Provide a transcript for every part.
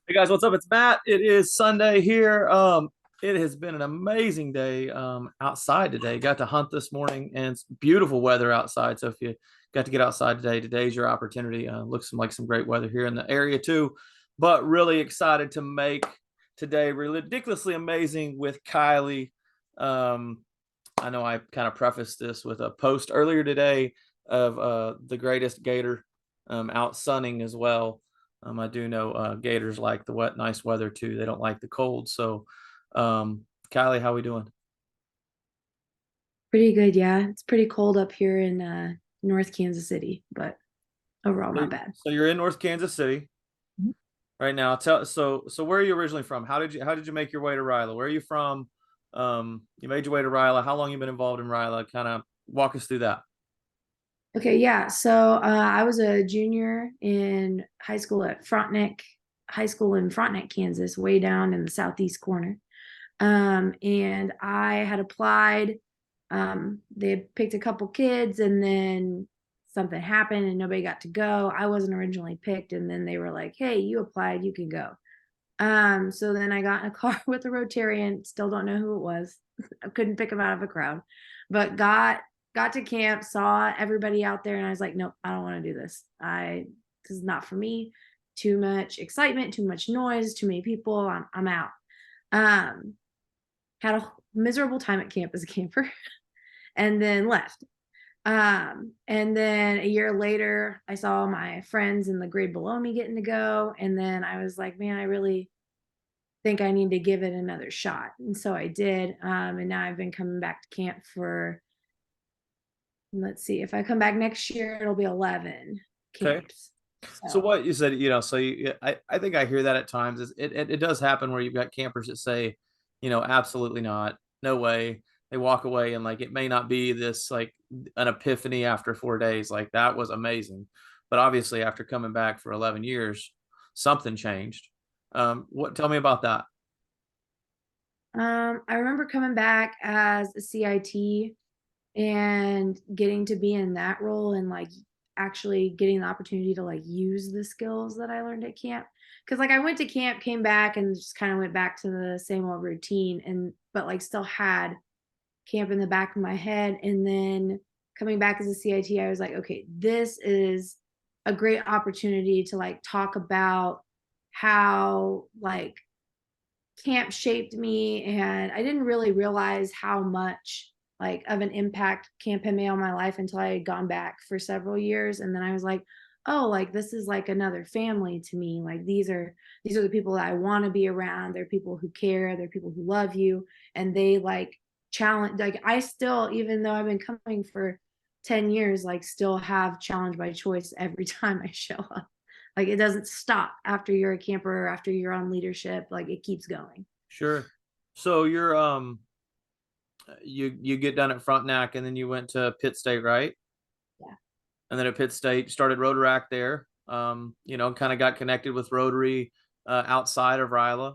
Hey guys, what's up? It's Matt. It is Sunday here. It has been an amazing day outside today. Got to hunt this morning, and it's beautiful weather outside. So if you got to get outside today, today's your opportunity. Looks like some great weather here in the area too. But really excited to make today ridiculously amazing with Kylie. Um, I know I kind of prefaced this with a post earlier today of the greatest gator out sunning as well. I do know gators like the wet, nice weather too. They don't like the cold. So, Kylie, how we doing? Pretty good, yeah. It's pretty cold up here in North Kansas City, but overall So, not bad. so you're in North Kansas City Mhm. right now. So where are you originally from? How did you make your way to RYLA? Where are you from? You made your way to RYLA. How long you been involved in RYLA? Kind of walk us through that. Okay, yeah. So I was a junior in high school at Frontenac High School in Frontenac, Kansas, way down in the southeast corner. And I had applied. They had picked a couple kids, and then something happened, and nobody got to go. I wasn't originally picked, and then they were like, "Hey, you applied, you can go." So then I got in a car with a Rotarian, still don't know who it was. I couldn't pick him out of a crowd, but got to camp, saw everybody out there, and I was like, nope, I don't want to do this. This is not for me. Too much excitement, too much noise, too many people. I'm out. Um, had a miserable time at camp as a camper and then left. And then a year later, I saw my friends in the grade below me getting to go. And then I was like, man, I really think I need to give it another shot. And so I did. And now I've been coming back to camp for, let's see, if I come back next year, it'll be 11 Okay. camps. So So what you said, I think I hear that at times. It does happen where you've got campers that say, absolutely not, no way. They walk away and like it may not be this like an epiphany after 4 days. Like that was amazing, but obviously after coming back for 11 years, something changed. What? Tell me about that. I remember coming back as a CIT and getting to be in that role and like actually getting the opportunity to like use the skills that I learned at camp. Cause like I went to camp, came back and just kind of went back to the same old routine and but like still had camp in the back of my head. And then coming back as a CIT, I was like, okay, this is a great opportunity to like talk about how like camp shaped me. And I didn't really realize how much like of an impact camp had made on my life until I had gone back for several years. And then I was like, oh, like this is like another family to me. Like these are the people that I want to be around. They're people who care, they're people who love you. And they like challenge, like I still, even though I've been coming for 10 years, like still have challenge by choice every time I show up. Like it doesn't stop after you're a camper or after you're on leadership. Like it keeps going. Sure. So you get done at Frontenac and then you went to Pitt State, right? Yeah. And then at Pitt State started Rotaract there. Kind of got connected with Rotary outside of RYLA.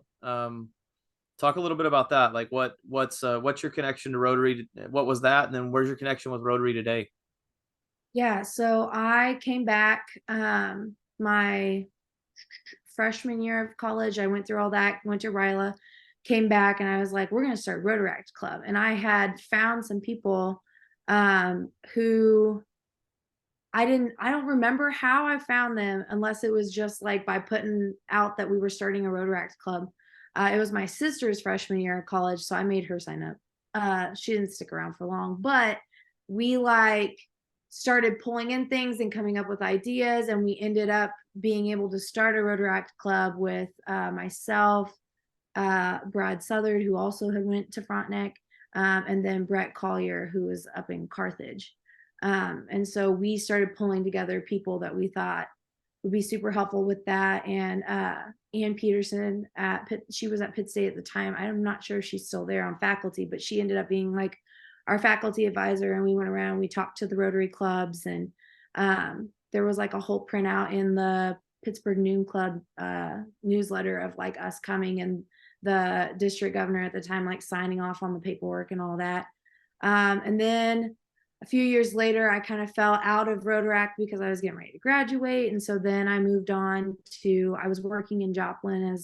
Talk a little bit about that. Like what's your connection to Rotary? What was that? And then where's your connection with Rotary today? Yeah. So I came back my freshman year of college. I went through all that, went to RYLA, came back, and I was like, we're going to start Rotaract Club. And I had found some people who I don't remember how I found them unless it was just like by putting out that we were starting a Rotaract Club. It was my sister's freshman year of college, so I made her sign up. She didn't stick around for long, but we like started pulling in things and coming up with ideas, and we ended up being able to start a Rotaract Club with myself, Brad Southard, who also had went to Frontenac, and then Brett Collier, who was up in Carthage. And so we started pulling together people that we thought would be super helpful with that. And Ann Peterson at Pitt, she was at Pitt State at the time. I'm not sure if she's still there on faculty, but she ended up being like our faculty advisor. And we went around, we talked to the Rotary clubs, and there was like a whole printout in the Pittsburgh Noon Club newsletter of like us coming and the district governor at the time like signing off on the paperwork and all that. And then a few years later, I kind of fell out of Rotaract because I was getting ready to graduate. And so then I moved on to, I was working in Joplin,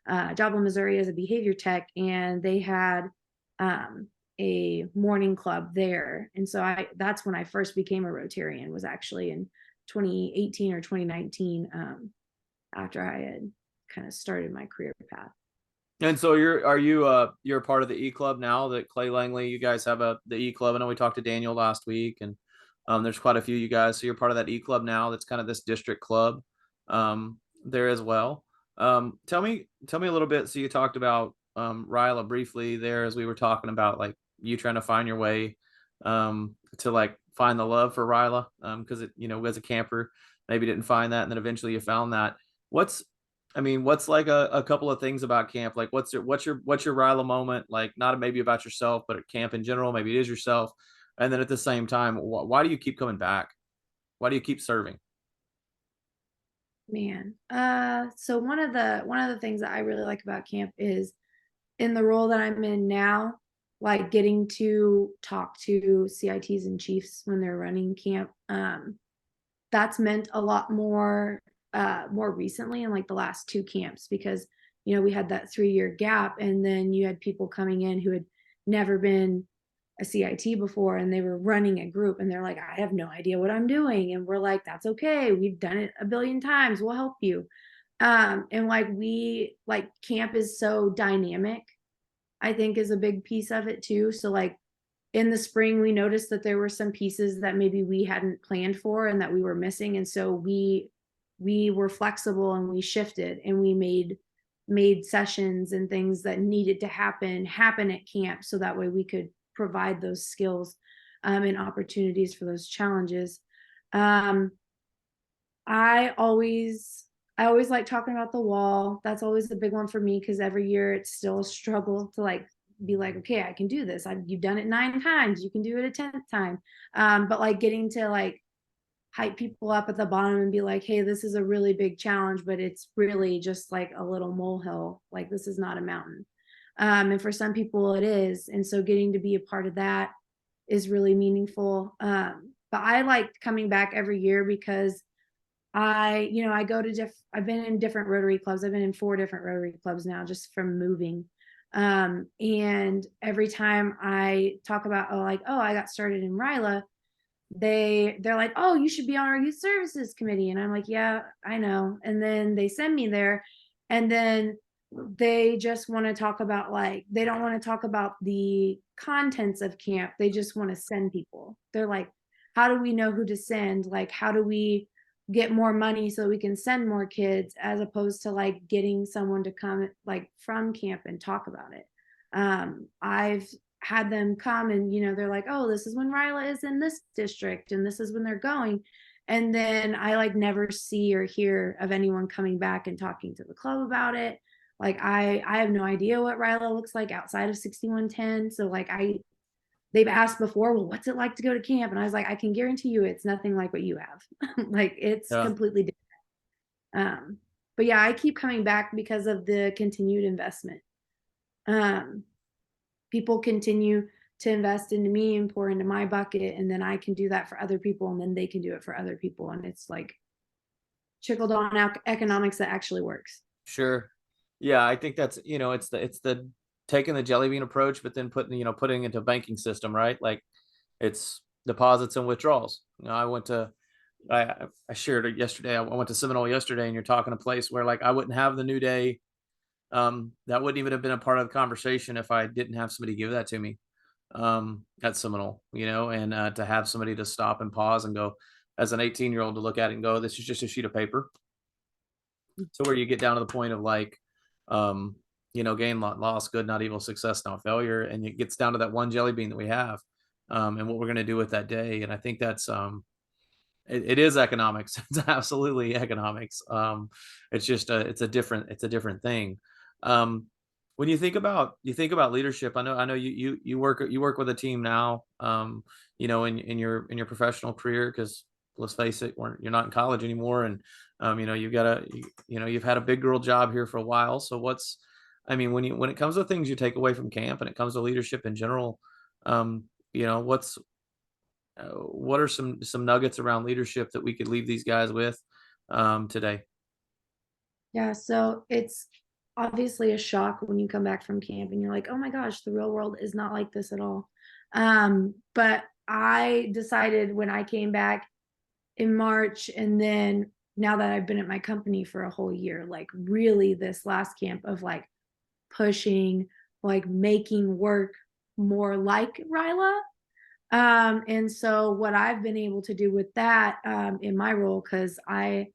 Missouri as a behavior tech, and they had a morning club there. And so that's when I first became a Rotarian, was actually in 2018 or 2019, after I had kind of started my career path. And so you're a part of the E Club now that Clay Langley, you guys have the E Club. I know we talked to Daniel last week, and there's quite a few of you guys. So you're part of that E Club now. That's kind of this district club there as well. Tell me a little bit. So you talked about RYLA briefly there as we were talking about like you trying to find your way to like find the love for RYLA because it, you know, as a camper, maybe didn't find that, and then eventually you found that. What's what's like a couple of things about camp? Like what's your RYLA moment? Like not maybe about yourself, but at camp in general, maybe it is yourself. And then at the same time, why do you keep coming back? Why do you keep serving? Man. So one of the things that I really like about camp is in the role that I'm in now, like getting to talk to CITs and chiefs when they're running camp. That's meant a lot more recently in like the last two camps, because we had that 3-year gap, and then you had people coming in who had never been a CIT before, and they were running a group, and they're like, I have no idea what I'm doing. And we're like, that's okay, we've done it a billion times, we'll help you. And like camp is so dynamic, I think, is a big piece of it too. So like in the spring, we noticed that there were some pieces that maybe we hadn't planned for and that we were missing. And so we were flexible, and we shifted, and we made sessions and things that needed to happen at camp, so that way we could provide those skills and opportunities for those challenges. um, I always like talking about the wall. That's always the big one for me, because every year it's still a struggle to like be like, okay, I can do this. You've done it 9 times, you can do it a 10th time. But like getting to like hype people up at the bottom and be like, hey, this is a really big challenge, but it's really just like a little molehill. Like this is not a mountain. And for some people it is. And so getting to be a part of that is really meaningful. But I like coming back every year because I go to I've been in different Rotary clubs. I've been in 4 different Rotary clubs now, just from moving. And every time I talk about, I got started in RYLA, they're like, oh, you should be on our youth services committee. And I'm like, yeah, I know. And then they send me there, and then they just want to talk about, like, they don't want to talk about the contents of camp. They just want to send people. They're like, how do we know who to send? Like, how do we get more money so we can send more kids, as opposed to like getting someone to come like from camp and talk about it. I've had them come, and they're like, oh, this is when RYLA is in this district, and this is when they're going. And then I like never see or hear of anyone coming back and talking to the club about it. Like I have no idea what RYLA looks like outside of 6110. So like they've asked before, well, what's it like to go to camp? And I was like, I can guarantee you it's nothing like what you have. Like it's Yeah, completely different. But yeah, I keep coming back because of the continued investment. um People continue to invest into me and pour into my bucket, and then I can do that for other people, and then they can do it for other people, and it's like trickle down economics that actually works. sure. Yeah, I think that's, it's the taking the jelly bean approach, but then putting into a banking system, right? Like it's deposits and withdrawals. I shared it yesterday. I went to Seminole yesterday, and you're talking a place where like I wouldn't have the New Day. That wouldn't even have been a part of the conversation if I didn't have somebody give that to me at Seminole, and to have somebody to stop and pause and go, as an 18-year-old, to look at it and go, this is just a sheet of paper. So where you get down to the point of like, gain, loss, good, not evil, success, not failure. And it gets down to that one jelly bean that we have, and what we're going to do with that day. And I think that's, it is economics. It's absolutely economics. It's just it's a different thing. Um, when you think about leadership, I know you work with a team now. In your professional career, because let's face it, you're not in college anymore, and you've had a big girl job here for a while. So when it comes to things you take away from camp, and it comes to leadership in general, um, you know, what's what are some nuggets around leadership that we could leave these guys with today? Yeah, so it's obviously a shock when you come back from camp and you're like, oh my gosh, the real world is not like this at all. But I decided when I came back in March, and then now that I've been at my company for a whole year, like really this last camp of like pushing, like making work more like RYLA. And so what I've been able to do with that in my role, because I'm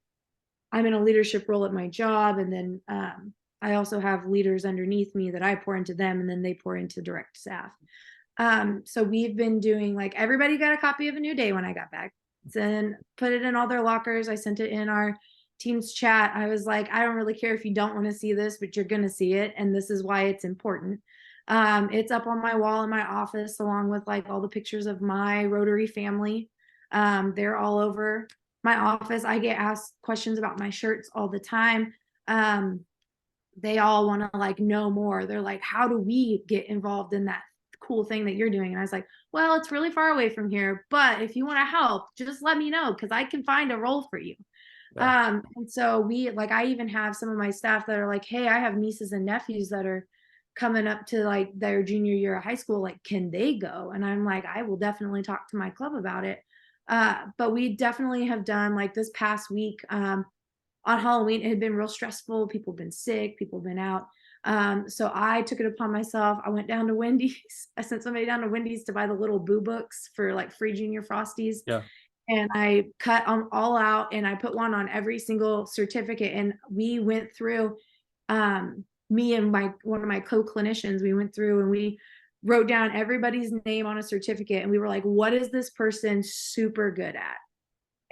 in a leadership role at my job, and then I also have leaders underneath me that I pour into them, and then they pour into direct staff. So we've been doing like everybody got a copy of A New Day when I got back, and put it in all their lockers. I sent it in our team's chat. I was like, I don't really care if you don't want to see this, but you're going to see it, and this is why it's important. It's up on my wall in my office, along with like all the pictures of my Rotary family. They're all over my office. I get asked questions about my shirts all the time. They all want to like know more. They're like, how do we get involved in that cool thing that you're doing? And I was like, well, it's really far away from here, but if you want to help, just let me know, because I can find a role for you. Yeah. And so we like, I even have some of my staff that are like, hey, I have nieces and nephews that are coming up to like their junior year of high school, like can they go? And I'm like, I will definitely talk to my club about it. But we definitely have done like this past week, on Halloween, it had been real stressful. People have been sick, people have been out. So I took it upon myself. I went down to Wendy's. I sent somebody down to Wendy's to buy the little boo books for like free junior frosties. Yeah. And I cut them all out, and I put one on every single certificate. And we went through, me and my one of my co-clinicians, we went through and we wrote down everybody's name on a certificate, and we were like, what is this person super good at?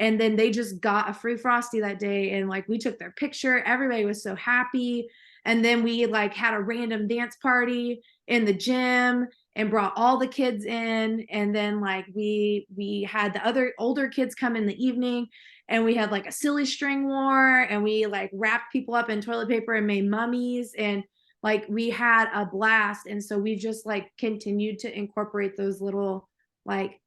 And then they just got a free frosty that day, and like we took their picture, everybody was so happy. And then we like had a random dance party in the gym and brought all the kids in, and then like we had the other older kids come in the evening, and we had like a silly string war, and we like wrapped people up in toilet paper and made mummies, and like we had a blast. And so we just like continued to incorporate those little like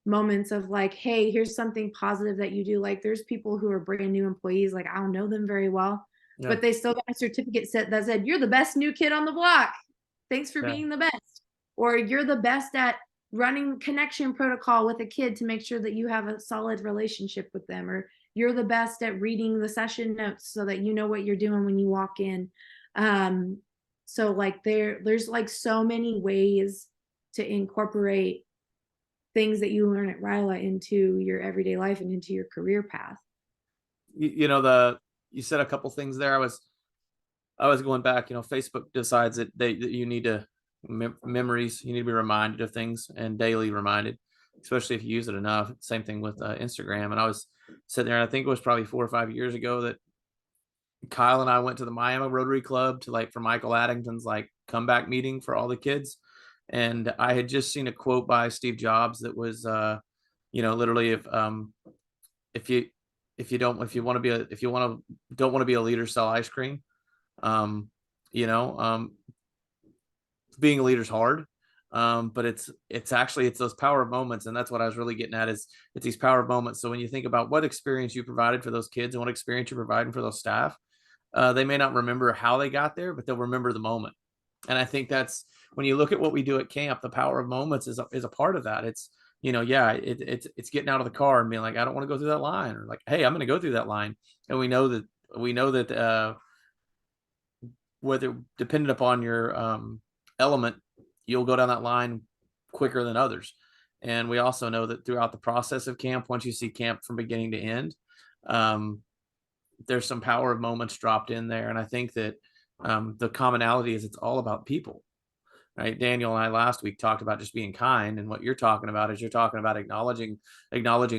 moments of like, hey, here's something positive that you do. Like there's people who are brand new employees, like I don't know them very well, Yeah. but they still got a certificate set that said, you're the best new kid on the block, thanks for Yeah. being the best. Or you're the best at running connection protocol with a kid to make sure that you have a solid relationship with them. Or you're the best at reading the session notes so that you know what you're doing when you walk in. So like there's like so many ways to incorporate things that you learn at RYLA into your everyday life and into your career path. You know, the you said a couple things there. I was going back. You know, Facebook decides that you need to memories. You need to be reminded of things and daily reminded, especially if you use it enough. Same thing with Instagram. And I was sitting there, and I think it was probably 4 or 5 years ago that Kyle and I went to the Miami Rotary Club to like for Michael Addington's like comeback meeting for all the kids. And I had just seen a quote by Steve Jobs that was, literally if you if you want to be a if you want to don't want to be a leader, sell ice cream. Um, you know, being a leader is hard. But it's those power moments, and that's what I was really getting at is it's these power moments. So when you think about what experience you provided for those kids and what experience you're providing for those staff, they may not remember how they got there, but they'll remember the moment. And I think that's when you look at what we do at camp, the power of moments is a part of that. It's, it's getting out of the car and being like, I don't want to go through that line, or like, hey, I'm going to go through that line. And we know that whether dependent upon your element, you'll go down that line quicker than others. And we also know that throughout the process of camp, once you see camp from beginning to end, um, there's some power of moments dropped in there. And I think that the commonality is it's all about people, right? Daniel and I last week talked about just being kind. And what you're talking about is you're talking about acknowledging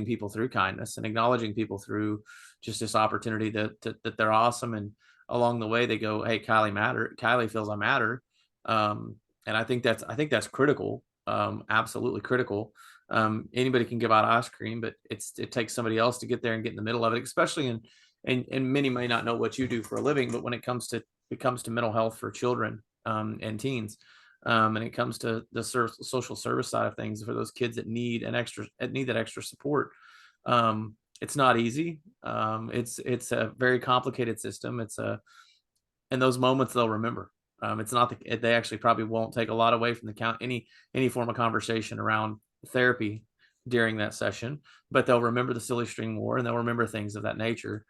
people through kindness and acknowledging people through just this opportunity that they're awesome. And along the way they go, hey, Kylie feels I matter. And I think that's critical. Absolutely critical. Anybody can give out ice cream, but it takes somebody else to get there and get in the middle of it, especially and many may not know what you do for a living, but when it comes to mental health for children and teens, And it comes to the social service side of things for those kids that need that extra support. It's not easy. It's a very complicated system. It's a In those moments they'll remember. It's not they actually probably won't take a lot away from the any form of conversation around therapy during that session, but they'll remember the silly string war and they'll remember things of that nature,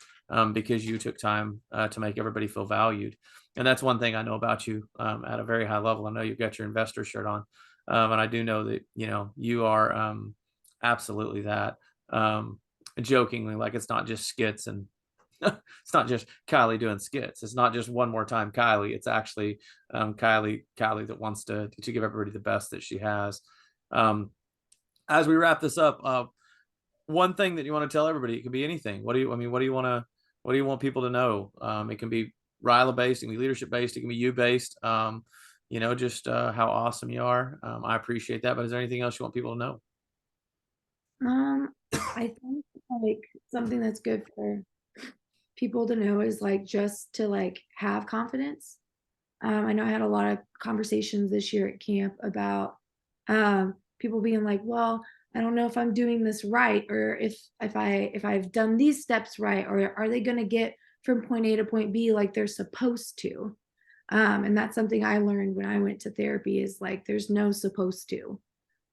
because you took time to make everybody feel valued. And that's one thing I know about you, at a very high level. I know you've got your investor shirt on, and I do know that you are, absolutely that. Jokingly, like, it's not just skits and it's not just Kylie doing skits. It's not just one more time Kylie. It's actually, Kylie that wants to give everybody the best that she has. Um, as we wrap this up, one thing that you want to tell everybody, it can be anything. What do you want people to know? It can be RYLA based, it can be leadership based, it can be you based. Just how awesome you are. I appreciate that. But is there anything else you want people to know? I think like something that's good for people to know is like just to like have confidence. I know I had a lot of conversations this year at camp about people being like, well, I don't know if I'm doing this right, or if I've done these steps right, or are they going to get from point A to point B like they're supposed to. And that's something I learned when I went to therapy is like there's no supposed to.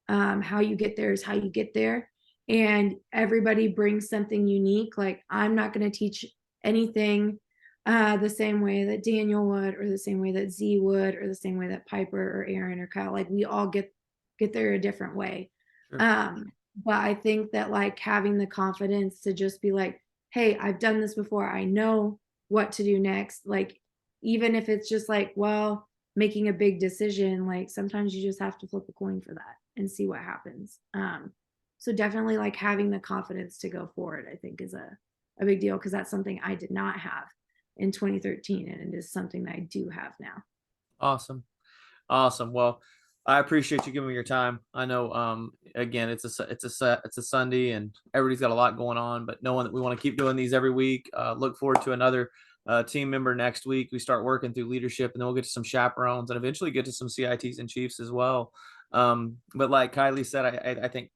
How you get there is how you get there, and everybody brings something unique. Like I'm not going to teach anything the same way that Daniel would, or the same way that Z would, or the same way that Piper or Aaron or Kyle. Like we all get there a different way. Sure. But I think that like having the confidence to just be like, hey, I've done this before. I know what to do next. Like even if it's just like, well, making a big decision, like sometimes you just have to flip a coin for that and see what happens. So definitely like having the confidence to go forward, I think is a big deal, because that's something I did not have in 2013, and it is something that I do have now. Awesome. Awesome. Well, I appreciate you giving me your time. I know, again, it's a Sunday and everybody's got a lot going on, but knowing that we want to keep doing these every week, look forward to another team member next week. We start working through leadership, and then we'll get to some chaperones and eventually get to some CITs and chiefs as well. But like Kylie said, I think,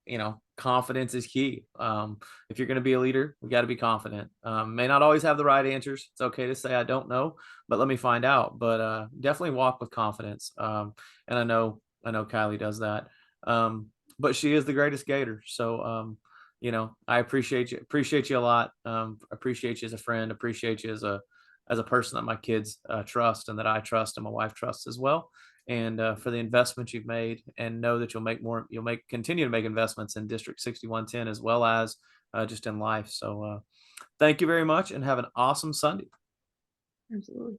confidence is key. If you're going to be a leader, we got to be confident. May not always have the right answers. It's okay to say I don't know, but let me find out. But definitely walk with confidence. And I know Kylie does that. But she is the greatest gator. So, I appreciate you a lot. Appreciate you as a friend, appreciate you as a person that my kids trust, and that I trust, and my wife trusts as well. And for the investments you've made, and know that you'll continue to make investments in District 6110 as well as just in life. So thank you very much and have an awesome Sunday. Absolutely.